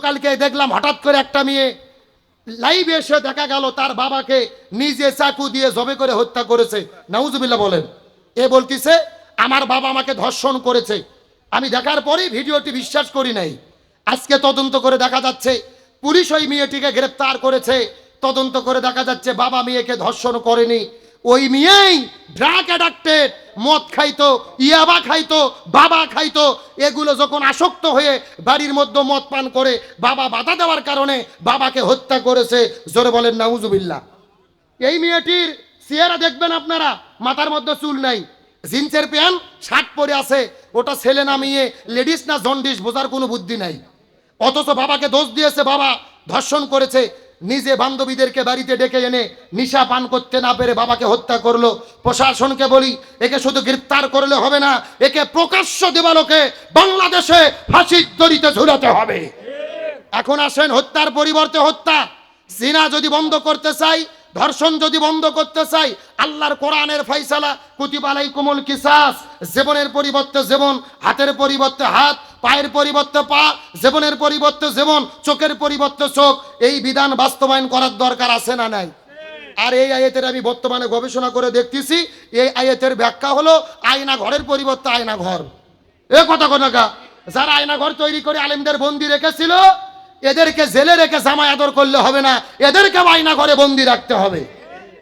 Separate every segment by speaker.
Speaker 1: গতকালকে দেখলাম হঠাৎ করে একটা মেয়ে লাইভে এসে দেখা গেল তার বাবাকে নিজে চাকু দিয়ে জবে করে হত্যা করেছে। নাউজুবিল্লাহ বলেন। এ বলতিছে আমার বাবা আমাকে ধর্ষণ করেছে। আমি দেখার পরেই ভিডিওটি বিশ্বাস করি নাই। আজকে তদন্ত করে দেখা যাচ্ছে পুলিশ ওই মেয়েটিকে গ্রেফতার করেছে। তদন্ত করে দেখা যাচ্ছে বাবা মেয়েকে ধর্ষণ করেনি, ওই মেয়েই ড্রাগ অ্যাডাক্টেড, মদ খাইতো, ইয়াবা খাইতো, বাবা খাইতো। এগুলো যখন আসক্ত হয়ে বাড়ির মধ্যে মদ পান করে বাবা বাধা দেওয়ার কারণে বাবাকে হত্যা করেছে। জোরে বলেন নাউজুবিল্লাহ। এই মেয়েটির চেহারা দেখবেন আপনারা, মাথার মধ্যে চুল নাই, জিন্সের প্যান্ট শার্ট পরে আছে। ওটা ছেলে না মেয়ে, লেডিস না জন্ডিস বোঝার কোনো বুদ্ধি নাই। অথচ বাবাকে দোষ দিয়েছে বাবা ধর্ষণ করেছে। নিজে বান্ধবীদেরকে বাড়িতে ডেকে এনে নিশা পান করতে না পেরে বাবাকে হত্যা করলো। প্রশাসনকে বলি, একে শুধু গ্রেফতার করলে হবে না, একে প্রকাশ্য দেবালোকে বাংলাদেশে ফাঁসির দড়িতে ঝুলাতে হবে। এখন আসেন হত্যার পরিবর্তে হত্যা। জিনা যদি বন্ধ করতে চাই, ধর্ষণ যদি বন্ধ করতে চাই, আল্লাহর কোরআনের ফয়সালা কুতিবা আলাইকুমুল কিসাস, জীবনের পরিবর্তে জীবন, হাতের পরিবর্তে হাত, পায়ের পরিবর্তে পা, জীবনের পরিবর্তে জীবন, চোখের পরিবর্তে চোখ। এই বিধান বাস্তবায়ন করার দরকার আছে না নাই? আর এই আয়াতের আমি বর্তমানে গবেষণা করে দেখতেছি, এই আয়াতের ব্যাখ্যা হলো আয়না ঘরের পরিবর্তে আয়না ঘর। এ কথা কোনাকা যারা আয়না ঘর তৈরি করে আলেমদের বন্দি রেখেছিল, এদেরকে জেলে রেখে জামাই আদর করলে হবে না, এদেরকে আয়না ঘরে বন্দি রাখতে হবে।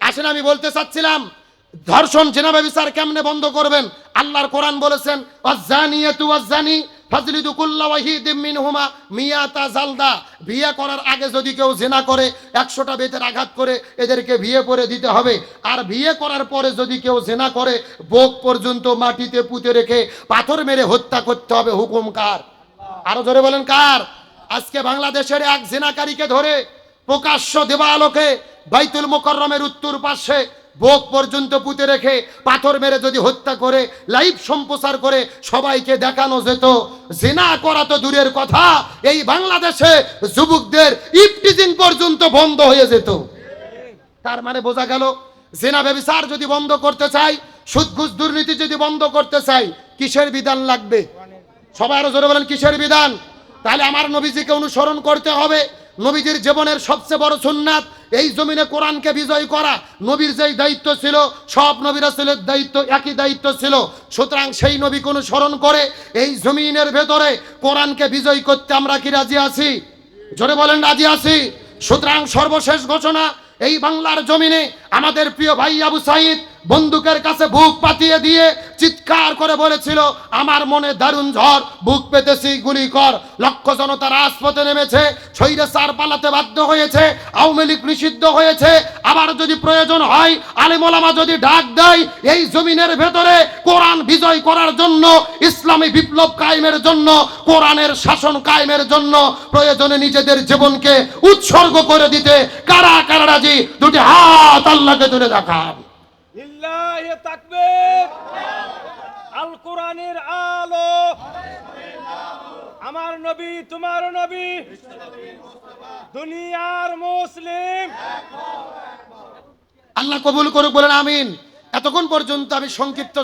Speaker 1: আসলে আমি বলতে চাচ্ছিলাম ধর্ষণ জিনা ব্যভিচার কেমনে বন্ধ করবেন? আল্লাহর কোরআন বলেছেন ওয়াজ্জানিয়াতু ওয়াজ্জানি ফাজলিদু কুল্লা ওয়াহিদিম মিনহুমা মিয়াতা জালদা। বিয়ে করার আগে যদি কেউ জিনা করে 100টা বেতের আঘাত করে এদেরকে বিয়ে করে দিতে হবে। আর বিয়ে করার পরে যদি কেউ জিনা করে বুক পর্যন্ত মাটিতে পুঁতে রেখে পাথর মেরে হত্যা করতে হবে। হুকুম কার? আরো জোরে বলেন কার? আজকে বাংলাদেশের এক জিনাকারীকে ধরে প্রকাশ্য দেবালোকে বাইতুল মুকাররমের উত্তর পাশে বুক পর্যন্ত পুঁতে রেখে পাথর মেরে যদি হত্যা করে লাইভ সম্প্রচার করে সবাইকে দেখানো যেত, জিনা করা তো দূরের কথা, এই বাংলাদেশে যুবকদের ইফটিজিং পর্যন্ত বন্ধ হয়ে যেত। তার মানে বোঝা গেল জিনা ব্যভিচার যদি বন্ধ করতে চাই, সুদ ঘুষ দুর্নীতি যদি বন্ধ করতে চাই, কিসের বিধান লাগবে? সবাই আরো জোরে বলেন কিসের বিধান? তাহলে আমার নবীজিকে অনুসরণ করতে হবে। নবীজির জীবনের সবচেয়ে বড় সুন্নাত এই জমিনে কোরআনকে বিজয় করা। নবীর যেই দায়িত্ব ছিল সব নবী রাসূলের দায়িত্ব একই দায়িত্ব ছিল। সুতরাং সেই নবীকে অনুসরণ করে এই জমিনের ভেতরে কোরআনকে বিজয় করতে আমরা কি রাজি আছি? জোরে বলেন রাজি আছি। সুতরাং সর্বশেষ ঘোষণা, এই বাংলার জমিনে আমাদের প্রিয় ভাই আবু সাঈদ বন্দুকের কাছে বুক পাতিয়ে দিয়ে চিৎকার করে বলেছিল, আমার মনে দারুণ ঝড়, বুক পেতেছি গুলি কর। লক্ষ জনতা রাজপথে নেমেছে, স্বৈরাচার পালাতে বাধ্য হয়েছে, আওয়ামী লীগ নিষিদ্ধ হয়েছে। আবার যদি প্রয়োজন হয়, আলেম ওলামা যদি ডাক দেয়, এই জমিনের ভেতরে কোরআন বিজয় করার জন্য, ইসলামী বিপ্লব কায়েমের জন্য, কোরআনের শাসন কায়েমের জন্য প্রয়োজনে নিজেদের জীবনকে উৎসর্গ করে দিতে কারা কারা রাজি? দুটি হাত আল্লাহকে তুলে দেখান।
Speaker 2: লিল্লাহি তাকবীর। আল কোরআনের আলো, আমার নবী তোমার নবী, দুনিয়ার মুসলিম।
Speaker 1: আল্লাহ কবুল করুক, বলেন আমিন। এতক্ষণ পর্যন্ত আমি সংক্ষিপ্ত